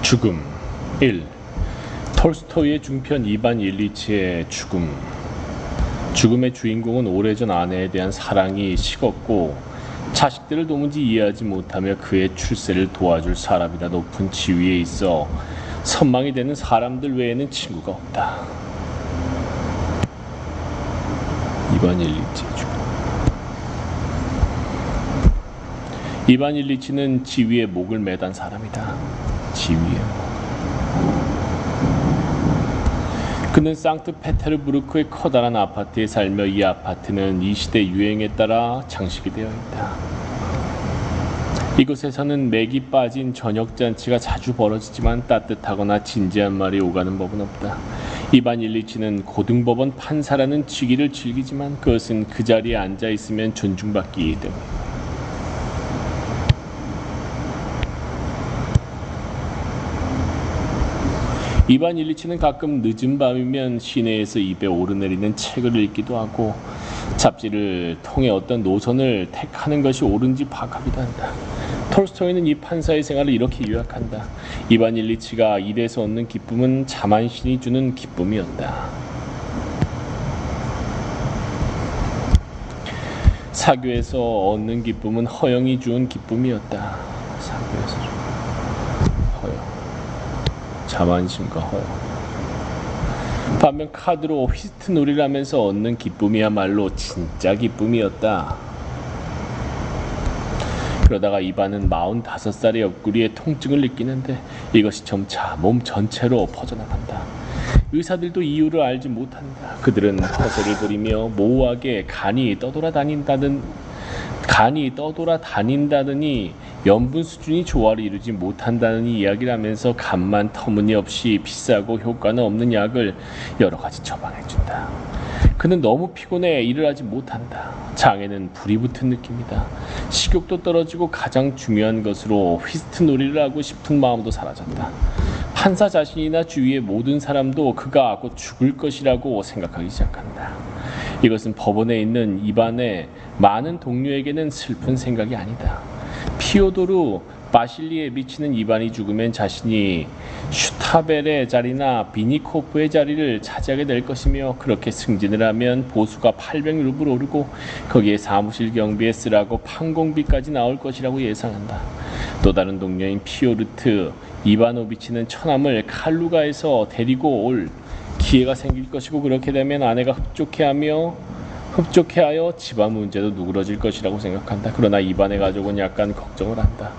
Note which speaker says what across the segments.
Speaker 1: 죽음 1. 톨스토이의 중편 이반 일리치의 죽음. 죽음의 주인공은 오래전 아내에 대한 사랑이 식었고 자식들을 도무지 이해하지 못하며 그의 출세를 도와줄 사람이다 높은 지위에 있어 선망이 되는 사람들 외에는 친구가 없다. 이반 일리치의 죽음. 이반 일리치는 지위에 목을 매단 사람이다. 지위에. 그는 상트페테르부르크의 커다란 아파트에 살며 이 아파트는 이 시대 유행에 따라 장식이 되어 있다. 이곳에서는 맥이 빠진 저녁잔치가 자주 벌어지지만 따뜻하거나 진지한 말이 오가는 법은 없다. 이반 일리치는 고등법원 판사라는 직위를 즐기지만 그것은 그 자리에 앉아 있으면 존중받기 때문이다. 이반 일리치는 가끔 늦은 밤이면 시내에서 입에 오르내리는 책을 읽기도 하고 잡지를 통해 어떤 노선을 택하는 것이 옳은지 파악하기도 한다. 톨스토이는 이 판사의 생활을 이렇게 요약한다. 이반 일리치가 일에서 얻는 기쁨은 자만신이 주는 기쁨이었다. 사교에서 얻는 기쁨은 허영이 주는 기쁨이었다. 사교에서 허영. 자만심과 허영. 반면 카드로 휘스트 놀이를 하면서 얻는 기쁨이야말로 진짜 기쁨이었다. 그러다가 이반은 45살의 옆구리에 통증을 느끼는데 이것이 점차 몸 전체로 퍼져나간다. 의사들도 이유를 알지 못한다. 그들은 허세를 부리며 모호하게 간이 떠돌아다닌다더니 염분 수준이 조화를 이루지 못한다는 이야기를 하면서 간만 터무니없이 비싸고 효과는 없는 약을 여러 가지 처방해준다. 그는 너무 피곤해 일을 하지 못한다. 장에는 불이 붙은 느낌이다. 식욕도 떨어지고 가장 중요한 것으로 휘스트 놀이를 하고 싶은 마음도 사라졌다. 판사 자신이나 주위의 모든 사람도 그가 곧 죽을 것이라고 생각하기 시작한다. 이것은 법원에 있는 이반의 많은 동료에게는 슬픈 생각이 아니다. 피오도르 바실리에비치는 이반이 죽으면 자신이 슈타벨의 자리나 비니코프의 자리를 차지하게 될 것이며 그렇게 승진을 하면 보수가 800루블 오르고 거기에 사무실 경비에 쓰라고 판공비까지 나올 것이라고 예상한다. 또 다른 동료인 피오르트 이바노비치는 처남을 칼루가에서 데리고 올 기회가 생길 것이고 그렇게 되면 아내가 흡족해하여 집안 문제도 누그러질 것이라고 생각한다. 그러나 이반의 가족은 약간 걱정을 한다.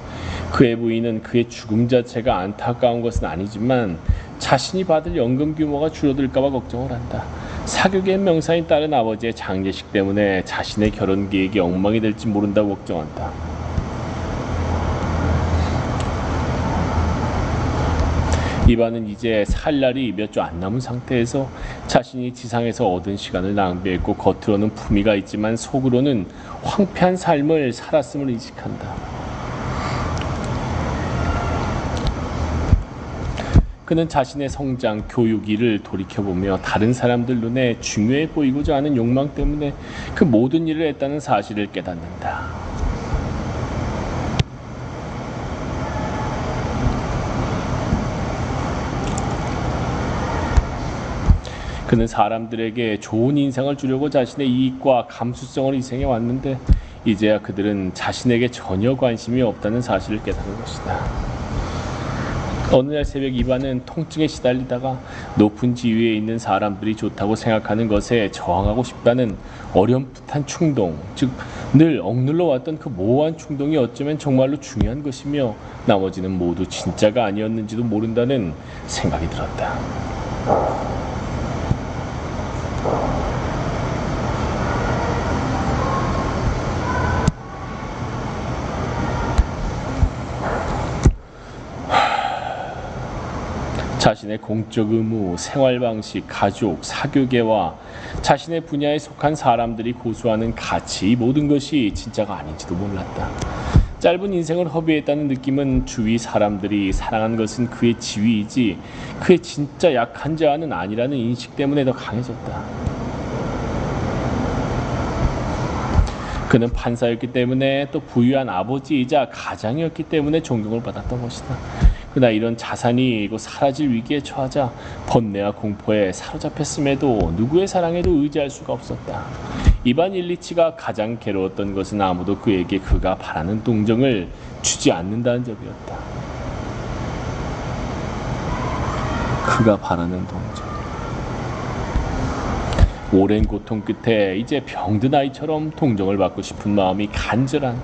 Speaker 1: 그의 부인은 그의 죽음 자체가 안타까운 것은 아니지만 자신이 받을 연금 규모가 줄어들까봐 걱정을 한다. 사교계의 명사인 딸은 아버지의 장례식 때문에 자신의 결혼 계획이 엉망이 될지 모른다고 걱정한다. 이반은 이제 살 날이 몇 주 안 남은 상태에서 자신이 지상에서 얻은 시간을 낭비했고 겉으로는 품위가 있지만 속으로는 황폐한 삶을 살았음을 인식한다. 그는 자신의 성장, 교육 일을 돌이켜보며 다른 사람들 눈에 중요해 보이고자 하는 욕망 때문에 그 모든 일을 했다는 사실을 깨닫는다. 그는 사람들에게 좋은 인상을 주려고 자신의 이익과 감수성을 희생해 왔는데 이제야 그들은 자신에게 전혀 관심이 없다는 사실을 깨닫는 것이다. 어느 날 새벽 이반은 통증에 시달리다가 높은 지위에 있는 사람들이 좋다고 생각하는 것에 저항하고 싶다는 어렴풋한 충동, 즉 늘 억눌러 왔던 그 모호한 충동이 어쩌면 정말로 중요한 것이며 나머지는 모두 진짜가 아니었는지도 모른다는 생각이 들었다. 자신의 공적 의무, 생활방식, 가족, 사교계와 자신의 분야에 속한 사람들이 고수하는 가치, 이 모든 것이 진짜가 아닌지도 몰랐다. 짧은 인생을 허비했다는 느낌은 주위 사람들이 사랑한 것은 그의 지위이지 그의 진짜 약한 자아는 아니라는 인식 때문에 더 강해졌다. 그는 판사였기 때문에 또 부유한 아버지이자 가장이었기 때문에 존경을 받았던 것이다. 그러나 이런 자산이 사라질 위기에 처하자 번뇌와 공포에 사로잡혔음에도 누구의 사랑에도 의지할 수가 없었다. 이반 일리치가 가장 괴로웠던 것은 아무도 그에게 그가 바라는 동정을 주지 않는다는 점이었다. 그가 바라는 동정. 오랜 고통 끝에 이제 병든 아이처럼 동정을 받고 싶은 마음이 간절한,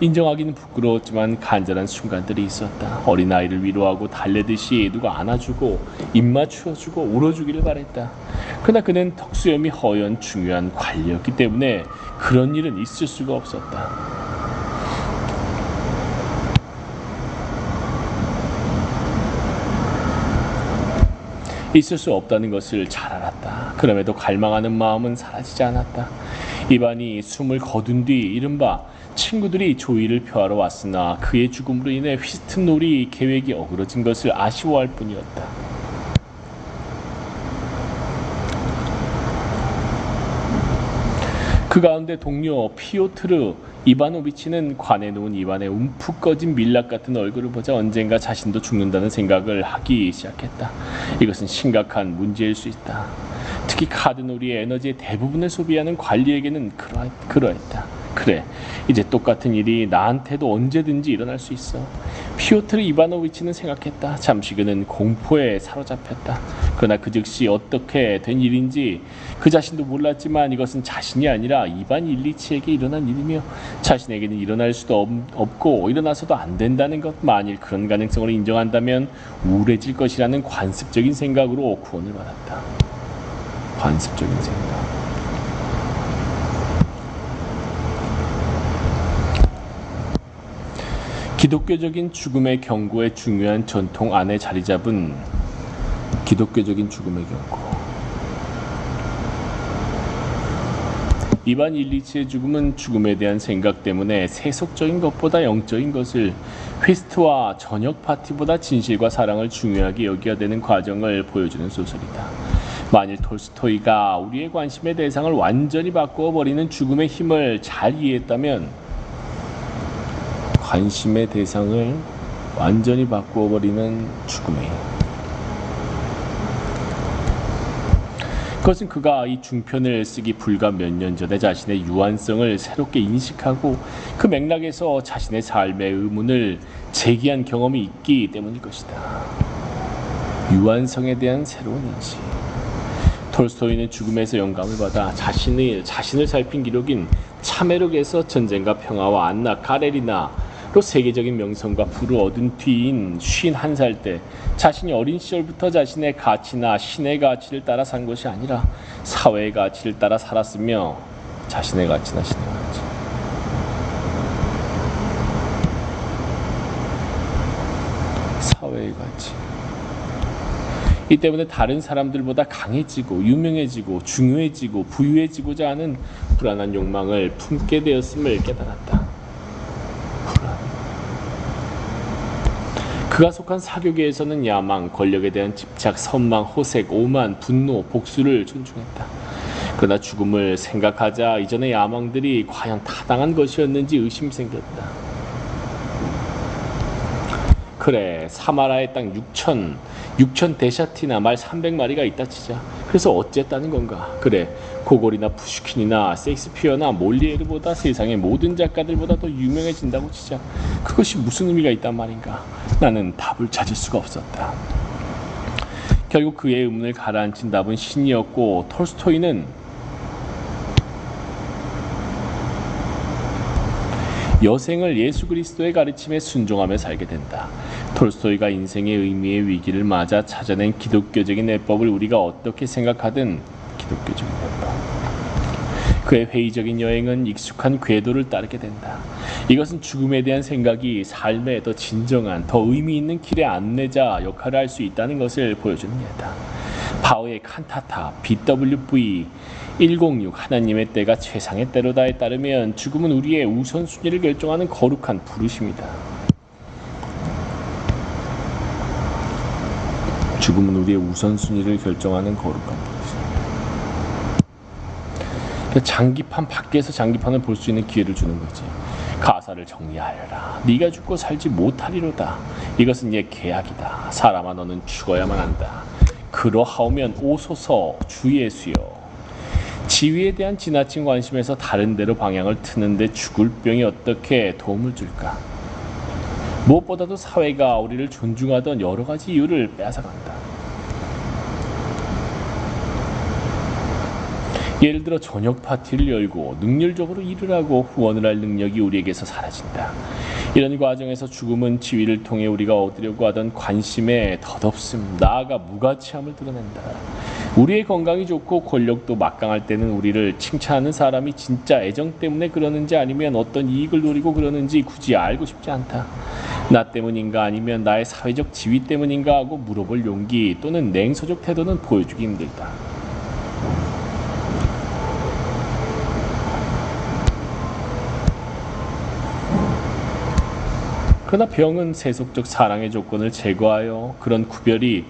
Speaker 1: 인정하기는 부끄러웠지만 간절한 순간들이 있었다. 어린아이를 위로하고 달래듯이 누가 안아주고 입맞추어주고 울어주기를 바랬다. 그러나 그는 턱수염이 허연 중요한 관리였기 때문에 그런 일은 있을 수가 없었다. 있을 수 없다는 것을 잘 알았다. 그럼에도 갈망하는 마음은 사라지지 않았다. 이반이 숨을 거둔 뒤 이른바 친구들이 조의를 표하러 왔으나 그의 죽음으로 인해 휘스트놀이 계획이 어그러진 것을 아쉬워할 뿐이었다. 그 가운데 동료 피오트르 이바노비치는 관에 놓은 이반의 움푹 꺼진 밀랍 같은 얼굴을 보자 언젠가 자신도 죽는다는 생각을 하기 시작했다. 이것은 심각한 문제일 수 있다. 특히 카드놀이의 에너지의 대부분을 소비하는 관리에게는 그러했다. 그래, 이제 똑같은 일이 나한테도 언제든지 일어날 수 있어. 피오트르 이바노비치는 생각했다. 잠시 그는 공포에 사로잡혔다. 그러나 그 즉시 어떻게 된 일인지 그 자신도 몰랐지만 이것은 자신이 아니라 이반 일리치에게 일어난 일이며 자신에게는 일어날 수도 없고 일어나서도 안 된다는 것, 만일 그런 가능성을 인정한다면 우울해질 것이라는 관습적인 생각으로 구원을 받았다. 관습적인 생각. 기독교적인 죽음의 경고의 중요한 전통 안에 자리 잡은 기독교적인 죽음의 경고. 이반 일리치의 죽음은 죽음에 대한 생각 때문에 세속적인 것보다 영적인 것을, 휘스트와 저녁 파티보다 진실과 사랑을 중요하게 여겨야 되는 과정을 보여주는 소설이다. 만일 톨스토이가 우리의 관심의 대상을 완전히 바꾸어 버리는 죽음의 힘을 잘 이해했다면, 관심의 대상을 완전히 바꾸어 버리는 죽음의 힘, 그것은 그가 이 중편을 쓰기 불과 몇 년 전에 자신의 유한성을 새롭게 인식하고 그 맥락에서 자신의 삶의 의문을 제기한 경험이 있기 때문일 것이다. 유한성에 대한 새로운 인식. 톨스토이는 죽음에서 영감을 받아 자신을 살핀 기록인 참회록에서 전쟁과 평화와 안나 카레리나로 세계적인 명성과 부를 얻은 뒤인 51살 때 자신이 어린 시절부터 자신의 가치나 신의 가치를 따라 산 것이 아니라 사회의 가치를 따라 살았으며, 자신의 가치나 신의 가치, 사회의 가치, 이 때문에 다른 사람들보다 강해지고 유명해지고 중요해지고 부유해지고자 하는 불안한 욕망을 품게 되었음을 깨달았다. 그가 속한 사교계에서는 야망, 권력에 대한 집착, 선망, 호색, 오만, 분노, 복수를 존중했다. 그러나 죽음을 생각하자 이전의 야망들이 과연 타당한 것이었는지 의심생겼다. 그래, 사마라의 땅 6천 데샤티나 말 300마리가 있다 치자. 그래서 어쨌다는 건가? 그래, 고골이나 푸슈킨이나 셰익스피어나 몰리에르보다 세상의 모든 작가들보다 더 유명해진다고 치자. 그것이 무슨 의미가 있단 말인가? 나는 답을 찾을 수가 없었다. 결국 그의 의문을 가라앉힌 답은 신이었고, 톨스토이는 여생을 예수 그리스도의 가르침에 순종하며 살게 된다. 톨스토이가 인생의 의미의 위기를 맞아 찾아낸 기독교적인 해법을 우리가 어떻게 생각하든 기독교적인 해법. 그의 회의적인 여행은 익숙한 궤도를 따르게 된다. 이것은 죽음에 대한 생각이 삶의 더 진정한, 더 의미 있는 길의 안내자 역할을 할 수 있다는 것을 보여주는 예다. 바오의 칸타타 BWV 106 하나님의 때가 최상의 때로다에 따르면 죽음은 우리의 우선순위를 결정하는 거룩한 부르심이다. 죽음은 우리의 우선순위를 결정하는 거룩한 부르심. 장기판 밖에서 장기판을 볼 수 있는 기회를 주는 거지. 가사를 정리하여라. 네가 죽고 살지 못하리로다. 이것은 옛 계약이다. 사람아 너는 죽어야만 한다. 그러하오면 오소서 주 예수여. 지위에 대한 지나친 관심에서 다른 데로 방향을 트는데 죽을 병이 어떻게 도움을 줄까? 무엇보다도 사회가 우리를 존중하던 여러 가지 이유를 빼앗아간다. 예를 들어 저녁 파티를 열고 능률적으로 일을 하고 후원을 할 능력이 우리에게서 사라진다. 이런 과정에서 죽음은 지위를 통해 우리가 얻으려고 하던 관심에 덧없음, 나아가 무가치함을 드러낸다. 우리의 건강이 좋고 권력도 막강할 때는 우리를 칭찬하는 사람이 진짜 애정 때문에 그러는지 아니면 어떤 이익을 노리고 그러는지 굳이 알고 싶지 않다. 나 때문인가 아니면 나의 사회적 지위 때문인가 하고 물어볼 용기 또는 냉소적 태도는 보여주기 힘들다. 그러나 병은 세속적 사랑의 조건을 제거하여 그런 구별이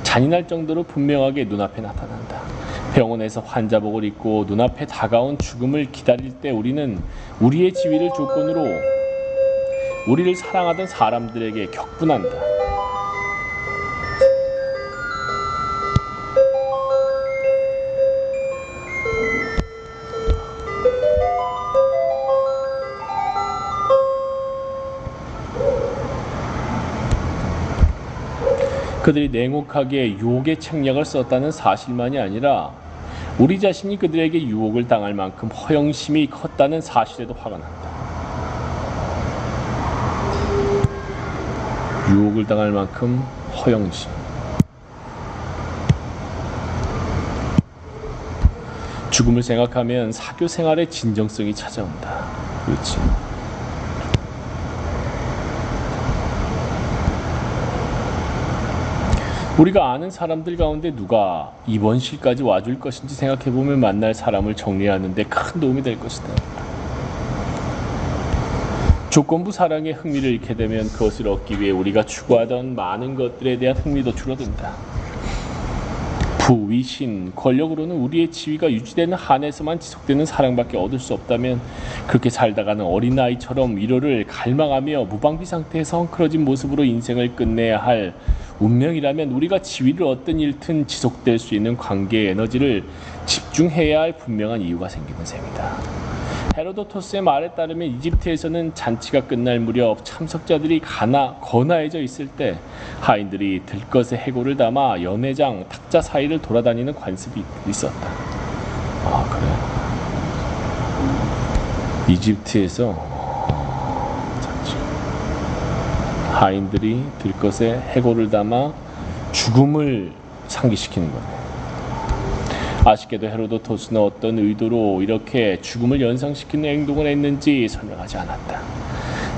Speaker 1: 잔인할 정도로 분명하게 눈앞에 나타난다. 병원에서 환자복을 입고 눈앞에 다가온 죽음을 기다릴 때 우리는 우리의 지위를 조건으로 우리를 사랑하던 사람들에게 격분한다. 그들이 냉혹하게 유혹의 책략을 썼다는 사실만이 아니라 우리 자신이 그들에게 유혹을 당할 만큼 허영심이 컸다는 사실에도 화가 난다. 유혹을 당할 만큼 허영심. 죽음을 생각하면 사교 생활의 진정성이 찾아온다. 그렇지. 우리가 아는 사람들 가운데 누가 입원실까지 와줄 것인지 생각해보면 만날 사람을 정리하는 데 큰 도움이 될 것이다. 조건부 사랑에 흥미를 잃게 되면 그것을 얻기 위해 우리가 추구하던 많은 것들에 대한 흥미도 줄어든다. 부, 위, 신, 권력으로는 우리의 지위가 유지되는 한에서만 지속되는 사랑밖에 얻을 수 없다면 그렇게 살다가는 어린아이처럼 위로를 갈망하며 무방비 상태에서 헝클어진 모습으로 인생을 끝내야 할 운명이라면 우리가 지위를 얻든 잃든 지속될 수 있는 관계의 에너지를 집중해야 할 분명한 이유가 생기는 셈이다. 헤로도토스의 말에 따르면 이집트에서는 잔치가 끝날 무렵 참석자들이 거나해져 있을 때 하인들이 들것에 해골을 담아 연회장, 탁자 사이를 돌아다니는 관습이 있었다. 아, 그래? 이집트에서 하인들이 들것에 해골을 담아 죽음을 상기시키는 거네. 아쉽게도 헤로도토스는 어떤 의도로 이렇게 죽음을 연상시키는 행동을 했는지 설명하지 않았다.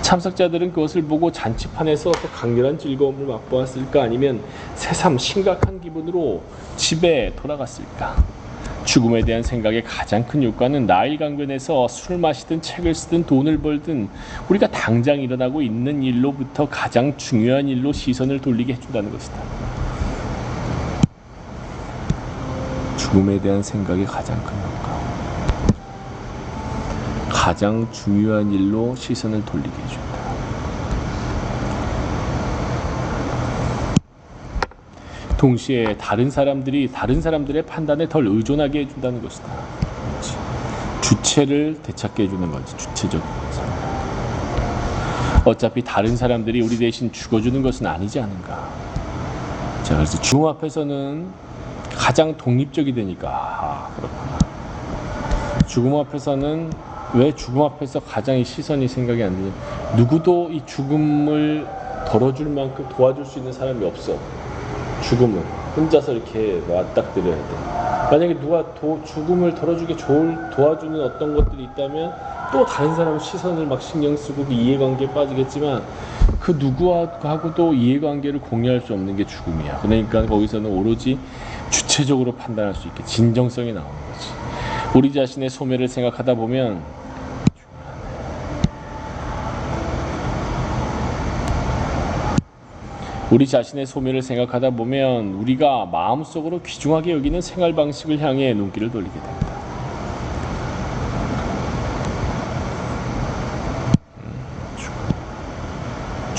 Speaker 1: 참석자들은 그것을 보고 잔치판에서 또 강렬한 즐거움을 맛보았을까 아니면 새삼 심각한 기분으로 집에 돌아갔을까. 죽음에 대한 생각의 가장 큰 효과는 나일 강변에서 술을 마시든 책을 쓰든 돈을 벌든 우리가 당장 일어나고 있는 일로부터 가장 중요한 일로 시선을 돌리게 해준다는 것이다. 죽음에 대한 생각의 가장 큰 효과. 가장 중요한 일로 시선을 돌리게 해준다. 동시에 다른 사람들의 판단에 덜 의존하게 해준다는 것이다. 그렇지. 주체를 되찾게 해주는 거지. 주체적. 어차피 다른 사람들이 우리 대신 죽어주는 것은 아니지 않은가. 자, 그래서 죽음 앞에서는 가장 독립적이 되니까. 그렇구나. 죽음 앞에서는 왜 죽음 앞에서 가장 이 시선이 생각이 안 되냐. 누구도 이 죽음을 덜어줄 만큼 도와줄 수 있는 사람이 없어. 죽음은 혼자서 이렇게 맞닥뜨려야 돼. 만약에 누가 죽음을 덜어주게 도와주는 어떤 것들이 있다면 또 다른 사람 시선을 막 신경 쓰고 그 이해관계에 빠지겠지만 그 누구하고도 이해관계를 공유할 수 없는 게 죽음이야. 그러니까 거기서는 오로지 주체적으로 판단할 수 있게 진정성이 나오는 거지. 우리 자신의 소멸을 생각하다 보면 우리가 마음속으로 귀중하게 여기는 생활 방식을 향해 눈길을 돌리게 됩니다.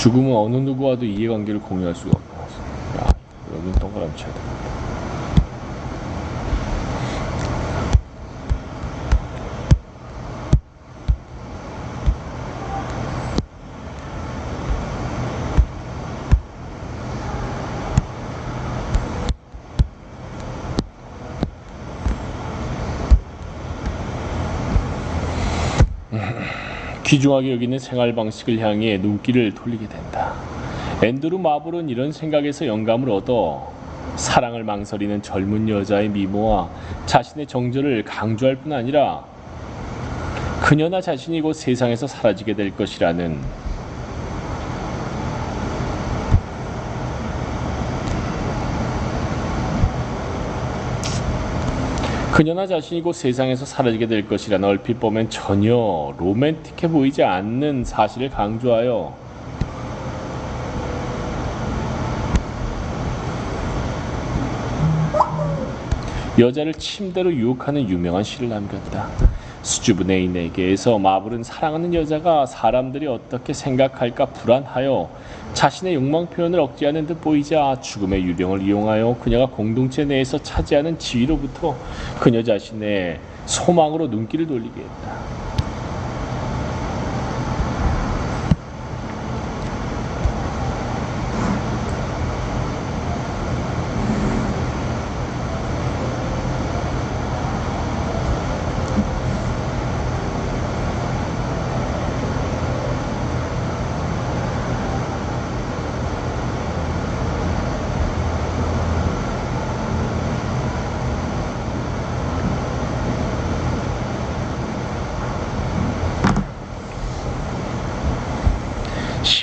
Speaker 1: 죽음은 어느 누구와도 이해관계를 공유할 수가 없다. 야, 여기는 동그라미 쳐야 돼. 귀중하게 여기는 생활 방식을 향해 눈길을 돌리게 된다. 앤드루 마블은 이런 생각에서 영감을 얻어 사랑을 망설이는 젊은 여자의 미모와 자신의 정절을 강조할 뿐 아니라 그녀나 자신이 곧 세상에서 사라지게 될 것이라는 그녀나 자신이 곧 세상에서 사라지게 될 것이라는 얼핏 보면 전혀 로맨틱해 보이지 않는 사실을 강조하여 여자를 침대로 유혹하는 유명한 시를 남겼다. 수줍은애인에게서 마블은 사랑하는 여자가 사람들이 어떻게 생각할까 불안하여 자신의 욕망 표현을 억제하는 듯 보이자 죽음의 유령을 이용하여 그녀가 공동체 내에서 차지하는 지위로부터 그녀 자신의 소망으로 눈길을 돌리게 했다.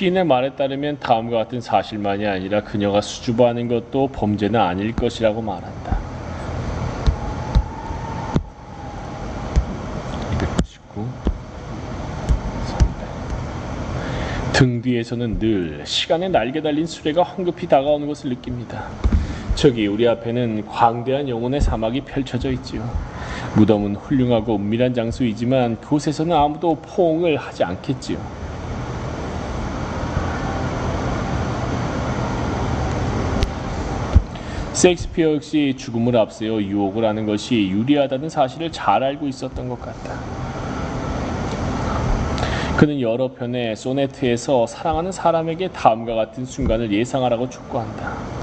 Speaker 1: 시인의 말에 따르면 다음과 같은 사실만이 아니라 그녀가 수줍어하는 것도 범죄는 아닐 것이라고 말한다. 299, 300. 등 뒤에서는 늘 시간에 날개 달린 수레가 황급히 다가오는 것을 느낍니다. 저기 우리 앞에는 광대한 영혼의 사막이 펼쳐져 있지요. 무덤은 훌륭하고 은밀한 장소이지만 그곳에서는 아무도 포옹을 하지 않겠지요. 셰익스피어 역시 죽음을 앞세워 유혹을 하는 것이 유리하다는 사실을 잘 알고 있었던 것 같다. 그는 여러 편의 소네트에서 사랑하는 사람에게 다음과 같은 순간을 예상하라고 촉구한다.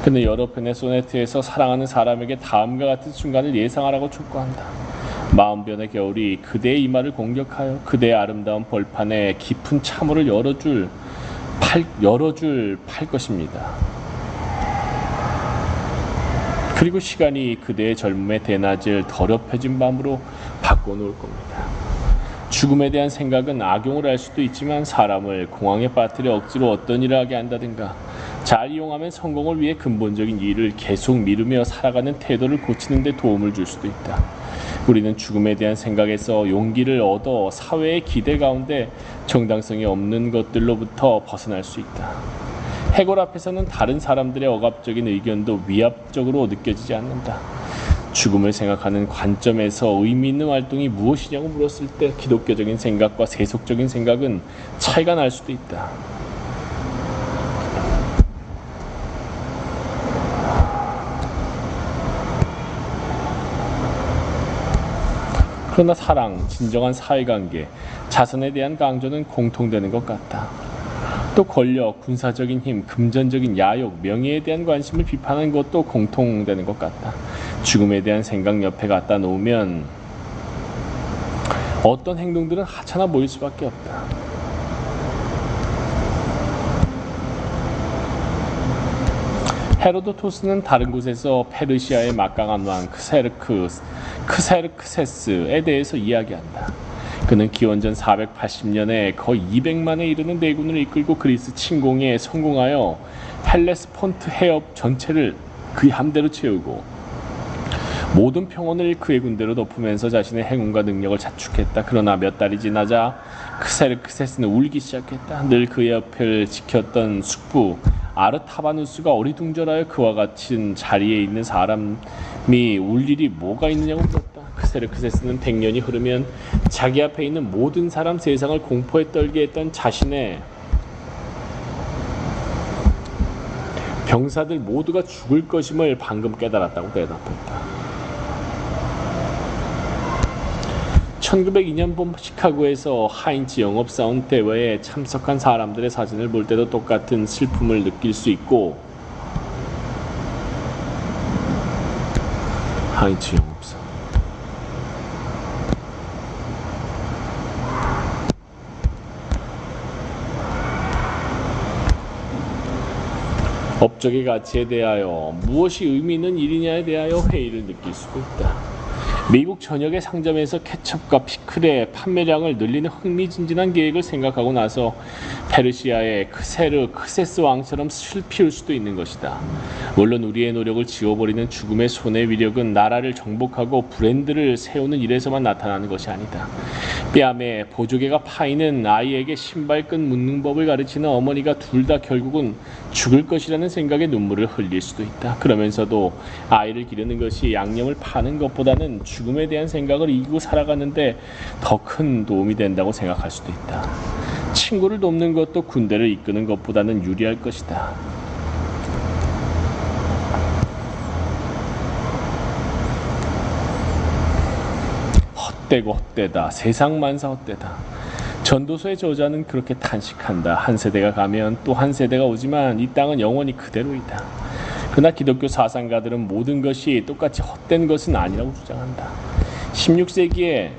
Speaker 1: 그는 여러 편의 소네트에서 사랑하는 사람에게 다음과 같은 순간을 예상하라고 촉구한다. 마음변의 겨울이 그대의 이마를 공격하여 그대의 아름다운 벌판에 깊은 참호를 열어줄 팔 것입니다. 그리고 시간이 그대의 젊음의 대낮을 더럽혀진 밤으로 바꿔놓을 겁니다. 죽음에 대한 생각은 악용을 할 수도 있지만 사람을 공황에 빠뜨려 억지로 어떤 일을 하게 한다든가 잘 이용하면 성공을 위해 근본적인 일을 계속 미루며 살아가는 태도를 고치는 데 도움을 줄 수도 있다. 우리는 죽음에 대한 생각에서 용기를 얻어 사회의 기대 가운데 정당성이 없는 것들로부터 벗어날 수 있다. 해골 앞에서는 다른 사람들의 억압적인 의견도 위압적으로 느껴지지 않는다. 죽음을 생각하는 관점에서 의미 있는 활동이 무엇이냐고 물었을 때 기독교적인 생각과 세속적인 생각은 차이가 날 수도 있다. 그러나 사랑, 진정한 사회관계, 자선에 대한 강조는 공통되는 것 같다. 또 권력, 군사적인 힘, 금전적인 야욕, 명예에 대한 관심을 비판하는 것도 공통되는 것 같다. 죽음에 대한 생각 옆에 갖다 놓으면 어떤 행동들은 하찮아 보일 수밖에 없다. 헤로도토스는 다른 곳에서 페르시아의 막강한 왕 크세르크세스에 대해서 이야기한다. 그는 기원전 480년에 거의 200만에 이르는 대군을 이끌고 그리스 침공에 성공하여 헬레스폰트 해협 전체를 그의 함대로 채우고 모든 평원을 그의 군대로 덮으면서 자신의 행운과 능력을 자축했다. 그러나 몇 달이 지나자 크세르크세스는 울기 시작했다. 늘 그의 옆을 지켰던 숙부 아르타바누스가 어리둥절하여 그와 같은 자리에 있는 사람이 울 일이 뭐가 있느냐고 물었다. 크세르크세스는 100년이 흐르면 자기 앞에 있는 모든 사람 세상을 공포에 떨게 했던 자신의 병사들 모두가 죽을 것임을 방금 깨달았다고 대답했다. 1902년 봄 시카고에서 하인츠 영업사원 대회에 참석한 사람들의 사진을 볼 때도 똑같은 슬픔을 느낄 수 있고, 하인츠 영업사원 업적의 가치에 대하여 무엇이 의미 있는 일이냐에 대하여 회의를 느낄 수도 있다. 미국 전역의 상점에서 케첩과 피클의 판매량을 늘리는 흥미진진한 계획을 생각하고 나서 페르시아의 크세스 왕처럼 슬피울 수도 있는 것이다. 물론 우리의 노력을 지워버리는 죽음의 손의 위력은 나라를 정복하고 브랜드를 세우는 일에서만 나타나는 것이 아니다. 뺨에 보조개가 파이는 아이에게 신발끈 묶는 법을 가르치는 어머니가 둘 다 결국은 죽을 것이라는 생각에 눈물을 흘릴 수도 있다. 그러면서도 아이를 기르는 것이 양념을 파는 것보다는 죽음에 대한 생각을 이기고 살아가는데 더 큰 도움이 된다고 생각할 수도 있다. 친구를 돕는 것도 군대를 이끄는 것보다는 유리할 것이다. 헛되고 헛되다. 세상만사 헛되다. 전도서의 저자는 그렇게 탄식한다. 한 세대가 가면 또 한 세대가 오지만 이 땅은 영원히 그대로이다. 그러나 기독교 사상가들은 모든 것이 똑같이 헛된 것은 아니라고 주장한다. 16세기에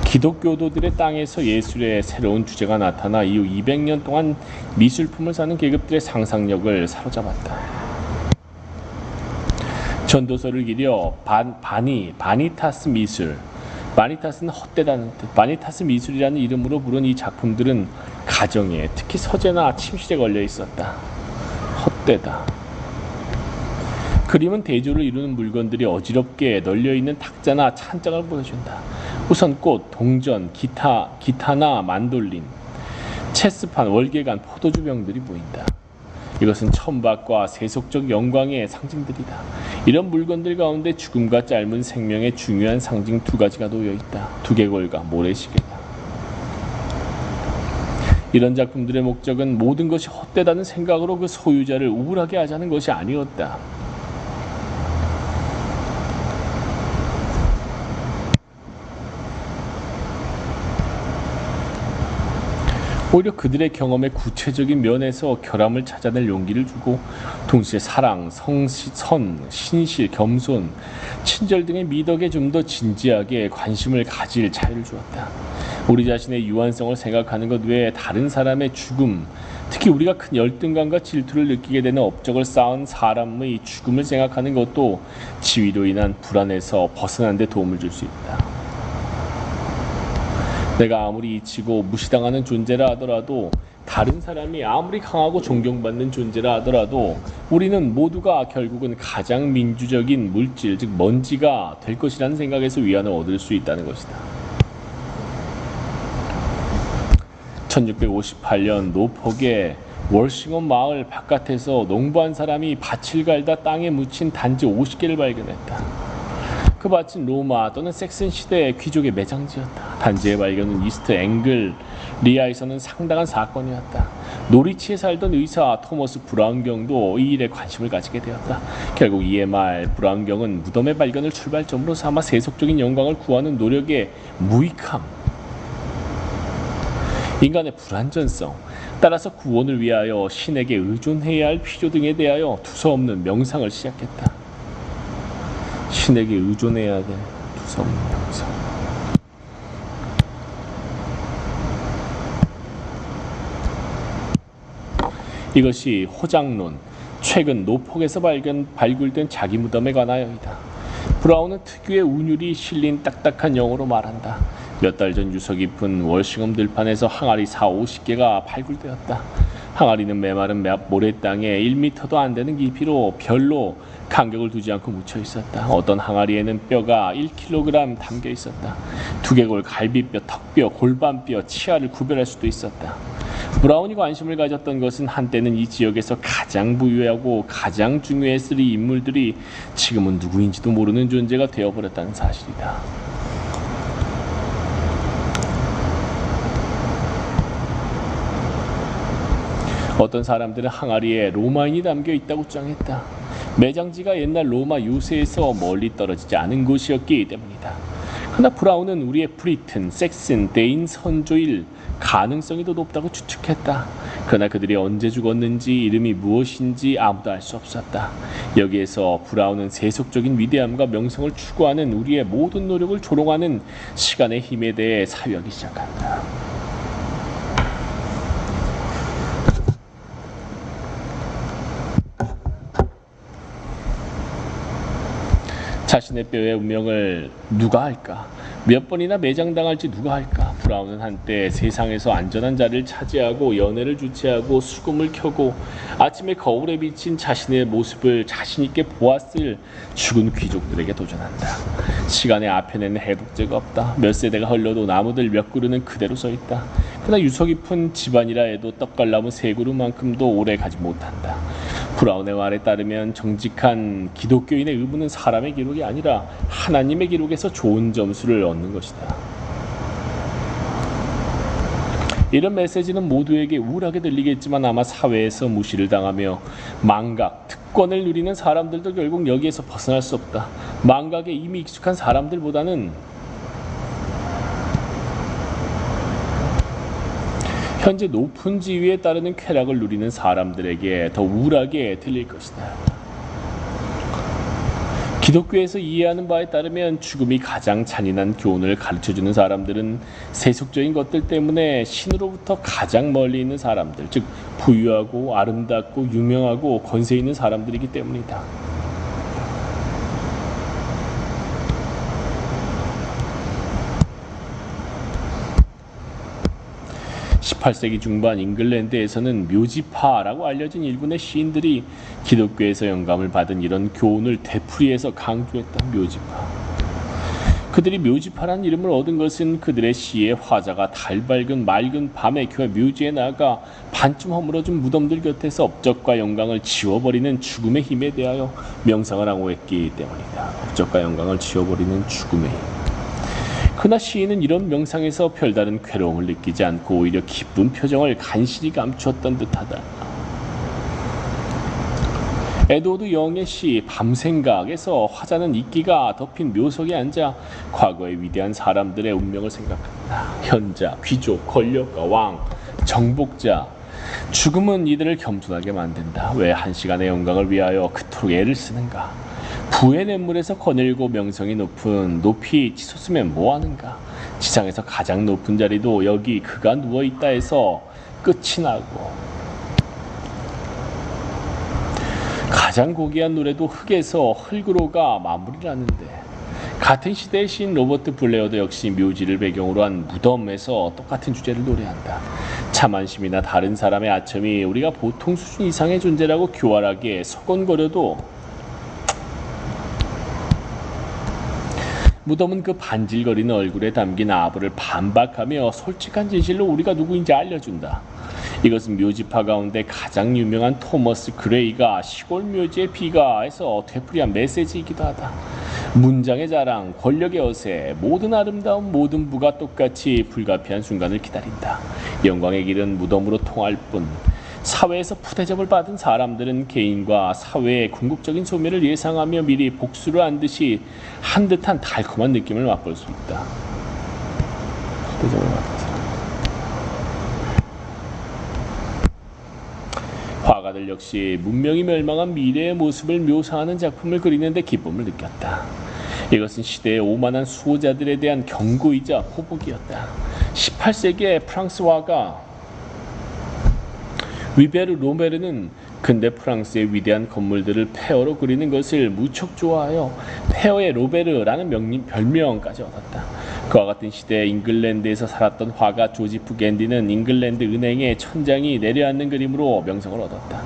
Speaker 1: 기독교도들의 땅에서 예술의 새로운 주제가 나타나 이후 200년 동안 미술품을 사는 계급들의 상상력을 사로잡았다. 전도서를 기려 바니타스 미술, 바니타스는 헛되다는 뜻, 바니타스 미술이라는 이름으로 부른 이 작품들은 가정에, 특히 서재나 침실에 걸려 있었다. 헛되다. 그림은 대조를 이루는 물건들이 어지럽게 널려있는 탁자나 찬장을 보여준다. 우선 꽃, 동전, 기타나 만돌린, 체스판, 월계관, 포도주병들이 보인다. 이것은 천박과 세속적 영광의 상징들이다. 이런 물건들 가운데 죽음과 짧은 생명의 중요한 상징 두 가지가 놓여있다. 두개골과 모래시계다. 이런 작품들의 목적은 모든 것이 헛되다는 생각으로 그 소유자를 우울하게 하자는 것이 아니었다. 오히려 그들의 경험의 구체적인 면에서 결함을 찾아낼 용기를 주고 동시에 사랑, 선, 신실, 겸손, 친절 등의 미덕에 좀 더 진지하게 관심을 가질 자유를 주었다. 우리 자신의 유한성을 생각하는 것 외에 다른 사람의 죽음, 특히 우리가 큰 열등감과 질투를 느끼게 되는 업적을 쌓은 사람의 죽음을 생각하는 것도 지위로 인한 불안에서 벗어나는 데 도움을 줄 수 있다. 내가 아무리 잊히고 무시당하는 존재라 하더라도, 다른 사람이 아무리 강하고 존경받는 존재라 하더라도 우리는 모두가 결국은 가장 민주적인 물질, 즉 먼지가 될 것이라는 생각에서 위안을 얻을 수 있다는 것이다. 1658년 노폭의 월싱엄 마을 바깥에서 농부한 사람이 밭을 갈다 땅에 묻힌 단지 50개를 발견했다. 그 밭은 로마 또는 섹슨 시대의 귀족의 매장지였다. 단지의 발견은 이스트 앵글리아에서는 상당한 사건이었다. 노리치에 살던 의사 토머스 브라운경도 이 일에 관심을 가지게 되었다. 결국 이에 말 브라운경은 무덤의 발견을 출발점으로 삼아 세속적인 영광을 구하는 노력의 무익함, 인간의 불완전성, 따라서 구원을 위하여 신에게 의존해야 할 필요 등에 대하여 두서없는 명상을 시작했다. 신에게 의존해야 될 두서없는 명상. 이것이 호장론, 최근 노폭에서 발굴된 자기 무덤에 관하여이다. 브라운은 특유의 운율이 실린 딱딱한 영어로 말한다. 몇 달 전 유서 깊은 월싱엄 들판에서 항아리 40-50개가 발굴되었다. 항아리는 메마른 모래 땅에 1m도 안 되는 깊이로 별로 간격을 두지 않고 묻혀 있었다. 어떤 항아리에는 뼈가 1kg 담겨 있었다. 두개골, 갈비뼈, 턱뼈, 골반뼈, 치아를 구별할 수도 있었다. 브라운이 관심을 가졌던 것은 한때는 이 지역에서 가장 부유하고 가장 중요했을 이 인물들이 지금은 누구인지도 모르는 존재가 되어버렸다는 사실이다. 어떤 사람들은 항아리에 로마인이 담겨 있다고 주장했다. 매장지가 옛날 로마 요새에서 멀리 떨어지지 않은 곳이었기 때문이다. 그러나 브라운은 우리의 브리튼, 섹슨, 데인 선조일 가능성이 더 높다고 추측했다. 그러나 그들이 언제 죽었는지 이름이 무엇인지 아무도 알 수 없었다. 여기에서 브라운은 세속적인 위대함과 명성을 추구하는 우리의 모든 노력을 조롱하는 시간의 힘에 대해 사유하기 시작한다. 자신의 뼈의 운명을 누가 알까? 몇 번이나 매장당할지 누가 알까? 브라운은 한때 세상에서 안전한 자리를 차지하고 연회를 주최하고 수금을 켜고 아침에 거울에 비친 자신의 모습을 자신있게 보았을 죽은 귀족들에게 도전한다. 시간의 앞에는 해독제가 없다. 몇 세대가 흘러도 나무들 몇 그루는 그대로 서있다. 그러나 유서 깊은 집안이라 해도 떡갈나무 세 그루만큼도 오래 가지 못한다. 브라운의 말에 따르면 정직한 기독교인의 의무는 사람의 기록이 아니라 하나님의 기록에서 좋은 점수를 얻는 것이다. 이런 메시지는 모두에게 우울하게 들리겠지만 아마 사회에서 무시를 당하며 망각, 특권을 누리는 사람들도 결국 여기에서 벗어날 수 없다. 망각에 이미 익숙한 사람들보다는 현재 높은 지위에 따르는 쾌락을 누리는 사람들에게 더 우울하게 들릴 것이다. 기독교에서 이해하는 바에 따르면 죽음이 가장 잔인한 교훈을 가르쳐주는 사람들은 세속적인 것들 때문에 신으로부터 가장 멀리 있는 사람들, 즉 부유하고 아름답고 유명하고 권세 있는 사람들이기 때문이다. 18세기 중반 잉글랜드에서는 묘지파라고 알려진 일군의 시인들이 기독교에서 영감을 받은 이런 교훈을 되풀이해서 강조했다. 묘지파. 그들이 묘지파라는 이름을 얻은 것은 그들의 시에 화자가 달 밝은 맑은 밤에 교회 묘지에 나가 반쯤 허물어진 무덤들 곁에서 업적과 영광을 지워버리는 죽음의 힘에 대하여 명상을 하고 했기 때문이다. 업적과 영광을 지워버리는 죽음의 힘. 그러나 시인은 이런 명상에서 별다른 괴로움을 느끼지 않고 오히려 기쁜 표정을 간신히 감추었던 듯하다. 에드워드 영의 시 밤생각에서 화자는 이끼가 덮인 묘석에 앉아 과거의 위대한 사람들의 운명을 생각한다. 현자, 귀족, 권력가, 왕, 정복자. 죽음은 이들을 겸손하게 만든다. 왜 한 시간의 영광을 위하여 그토록 애를 쓰는가? 부의 냇물에서 거닐고 명성이 높이 치솟으면 뭐하는가? 지상에서 가장 높은 자리도 여기 그가 누워있다 해서 끝이 나고 가장 고귀한 노래도 흙에서 흙으로가 마무리를 하는데 같은 시대의 시인 로버트 블레어도 역시 묘지를 배경으로 한 무덤에서 똑같은 주제를 노래한다. 참안심이나 다른 사람의 아첨이 우리가 보통 수준 이상의 존재라고 교활하게 서건거려도 무덤은 그 반질거리는 얼굴에 담긴 아부를 반박하며 솔직한 진실로 우리가 누구인지 알려준다. 이것은 묘지파 가운데 가장 유명한 토머스 그레이가 시골 묘지의 비가에서 되풀이한 메시지이기도 하다. 문장의 자랑, 권력의 어세, 모든 아름다움, 모든 부가 똑같이 불가피한 순간을 기다린다. 영광의 길은 무덤으로 통할 뿐. 사회에서 푸대접을 받은 사람들은 개인과 사회의 궁극적인 소멸을 예상하며 미리 복수를 한 듯이 한 듯한 달콤한 느낌을 맛볼 수 있다. 푸대접을 받은 사람. 화가들 역시 문명이 멸망한 미래의 모습을 묘사하는 작품을 그리는데 기쁨을 느꼈다. 이것은 시대의 오만한 수호자들에 대한 경고이자 호복이었다. 18세기의 프랑스 화가 위베르 로메르는 근대 프랑스의 위대한 건물들을 폐허로 그리는 것을 무척 좋아하여 폐허의 로베르라는 별명까지 얻었다. 그와 같은 시대에 잉글랜드에서 살았던 화가 조지프 갠디는 잉글랜드 은행의 천장이 내려앉는 그림으로 명성을 얻었다.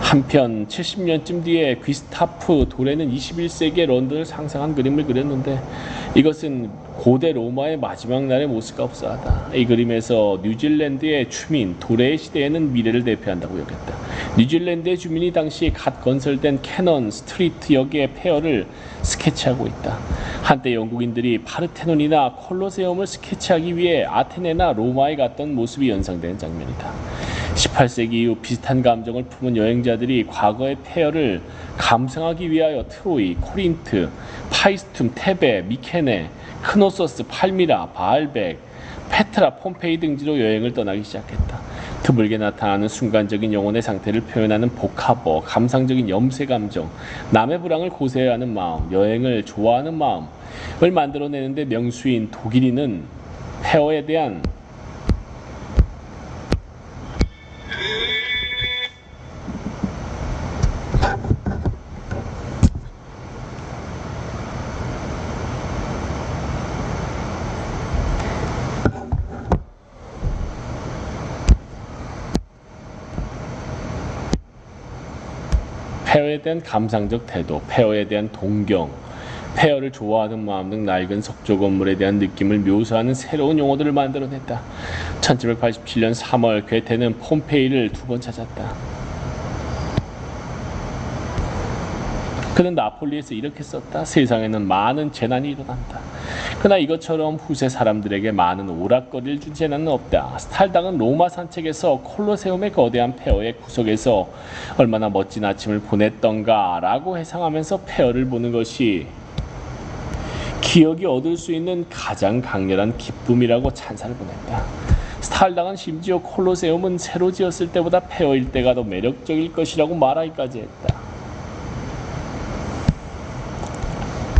Speaker 1: 한편 70년쯤 뒤에 귀스타프 도레는 21세기의 런던을 상상한 그림을 그렸는데 이것은 고대 로마의 마지막 날의 모습과 흡사하다. 이 그림에서 뉴질랜드의 주민 도레의 시대에는 미래를 대표한다고 여겼다. 뉴질랜드의 주민이 당시 갓 건설된 캐넌 스트리트 역의 폐허를 스케치하고 있다. 한때 영국인들이 파르테논이나 콜로세움을 스케치하기 위해 아테네나 로마에 갔던 모습이 연상되는 장면이다. 18세기 이후 비슷한 감정을 품은 여행자들이 과거의 폐허를 감상하기 위하여 트로이, 코린트, 파이스툼, 테베, 미케네, 크노소스, 팔미라, 바알벡, 페트라, 폼페이 등지로 여행을 떠나기 시작했다. 드물게 나타나는 순간적인 영혼의 상태를 표현하는 복합어, 감상적인 염세 감정, 남의 불황을 고세하는 마음, 여행을 좋아하는 마음을 만들어내는데 명수인 독일인은 폐허에 대한 폐허에 대한 감상적 태도, 폐허에 대한 동경, 폐허를 좋아하는 마음 등 낡은 석조 건물에 대한 느낌을 묘사하는 새로운 용어들을 만들어냈다. 1787년 3월 괴테는 폼페이를 2번 찾았다. 그는 나폴리에서 이렇게 썼다. 세상에는 많은 재난이 일어난다. 그러나 이것처럼 후세 사람들에게 많은 오락거리를 준 재난은 없다. 스탈당은 로마 산책에서 콜로세움의 거대한 폐허의 구석에서 얼마나 멋진 아침을 보냈던가 라고 회상하면서 폐허를 보는 것이 기억이 얻을 수 있는 가장 강렬한 기쁨이라고 찬사를 보냈다. 스탈당은 심지어 콜로세움은 새로 지었을 때보다 폐허일 때가 더 매력적일 것이라고 말하기까지 했다.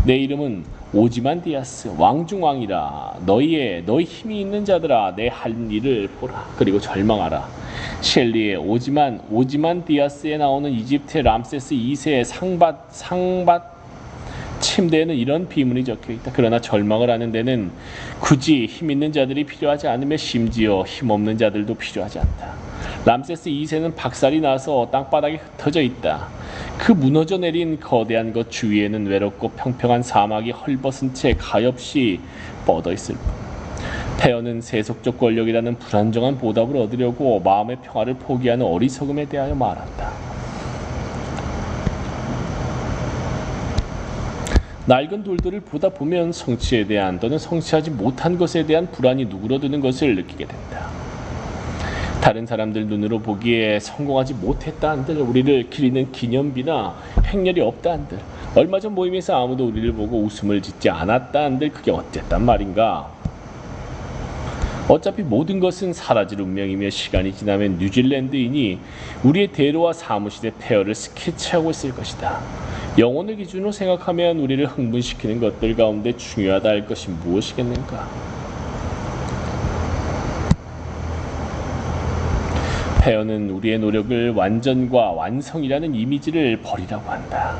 Speaker 1: 내 이름은 오지만디아스 왕중왕이라. 너희 힘이 있는 자들아 내 할 일을 보라. 그리고 절망하라. 셸리의 오지만디아스에 나오는 이집트의 람세스 2세의 상밭 침대에는 이런 비문이 적혀있다. 그러나 절망을 하는 데는 굳이 힘 있는 자들이 필요하지 않으며 심지어 힘없는 자들도 필요하지 않다. 람세스 2세는 박살이 나서 땅바닥에 흩어져 있다. 그 무너져 내린 거대한 것 주위에는 외롭고 평평한 사막이 헐벗은 채 가엾이 뻗어 있을 뿐. 폐허는 세속적 권력이라는 불안정한 보답을 얻으려고 마음의 평화를 포기하는 어리석음에 대하여 말한다. 낡은 돌들을 보다 보면 성취에 대한 또는 성취하지 못한 것에 대한 불안이 누그러드는 것을 느끼게 된다. 다른 사람들 눈으로 보기에 성공하지 못했다 한들, 우리를 기리는 기념비나 행렬이 없다 한들, 얼마 전 모임에서 아무도 우리를 보고 웃음을 짓지 않았다 한들 그게 어쨌단 말인가? 어차피 모든 것은 사라질 운명이며 시간이 지나면 뉴질랜드인이 우리의 대로와 사무실의 폐허를 스케치하고 있을 것이다. 영혼을 기준으로 생각하면 우리를 흥분시키는 것들 가운데 중요하다 할 것이 무엇이겠는가? 폐허는 우리의 노력을 완전과 완성이라는 이미지를 버리라고 한다.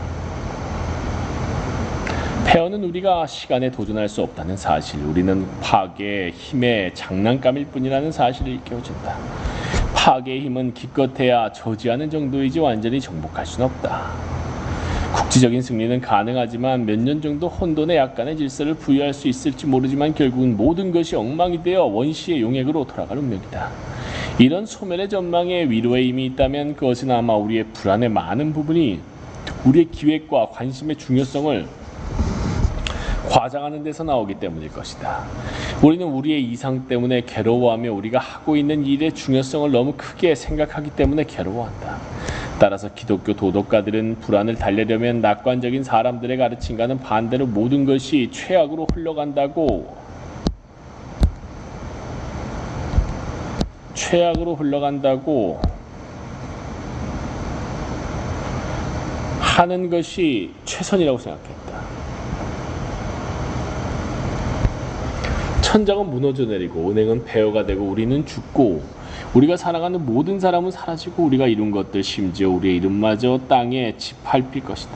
Speaker 1: 폐허는 우리가 시간에 도전할 수 없다는 사실, 우리는 파괴의 힘의 장난감일 뿐이라는 사실을 일깨워준다. 파괴의 힘은 기껏해야 저지하는 정도이지 완전히 정복할 수는 없다. 국지적인 승리는 가능하지만 몇 년 정도 혼돈에 약간의 질서를 부여할 수 있을지 모르지만 결국은 모든 것이 엉망이 되어 원시의 용액으로 돌아갈 운명이다. 이런 소멸의 전망에 위로의 힘이 있다면 그것은 아마 우리의 불안의 많은 부분이 우리의 기획과 관심의 중요성을 과장하는 데서 나오기 때문일 것이다. 우리는 우리의 이상 때문에 괴로워하며 우리가 하고 있는 일의 중요성을 너무 크게 생각하기 때문에 괴로워한다. 따라서 기독교 도덕가들은 불안을 달래려면 낙관적인 사람들의 가르침과는 반대로 모든 것이 최악으로 흘러간다고 하는 것이 최선이라고 생각했다. 천장은 무너져 내리고 은행은 폐허가 되고 우리는 죽고 우리가 사랑하는 모든 사람은 사라지고 우리가 이룬 것들 심지어 우리의 이름마저 땅에 짓밟힐 것이다.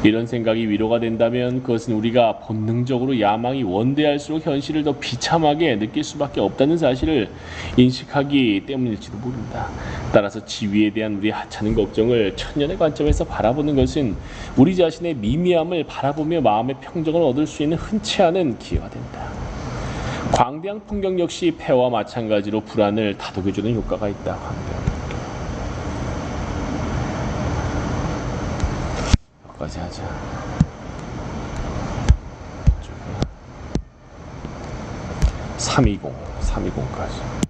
Speaker 1: 이런 생각이 위로가 된다면 그것은 우리가 본능적으로 야망이 원대할수록 현실을 더 비참하게 느낄 수밖에 없다는 사실을 인식하기 때문일지도 모른다. 따라서 지위에 대한 우리의 하찮은 걱정을 천년의 관점에서 바라보는 것은 우리 자신의 미미함을 바라보며 마음의 평정을 얻을 수 있는 흔치 않은 기회가 된다. 광대한 풍경 역시 폐와 마찬가지로 불안을 다독여주는 효과가 있다. 여기까지 하자. 320까지.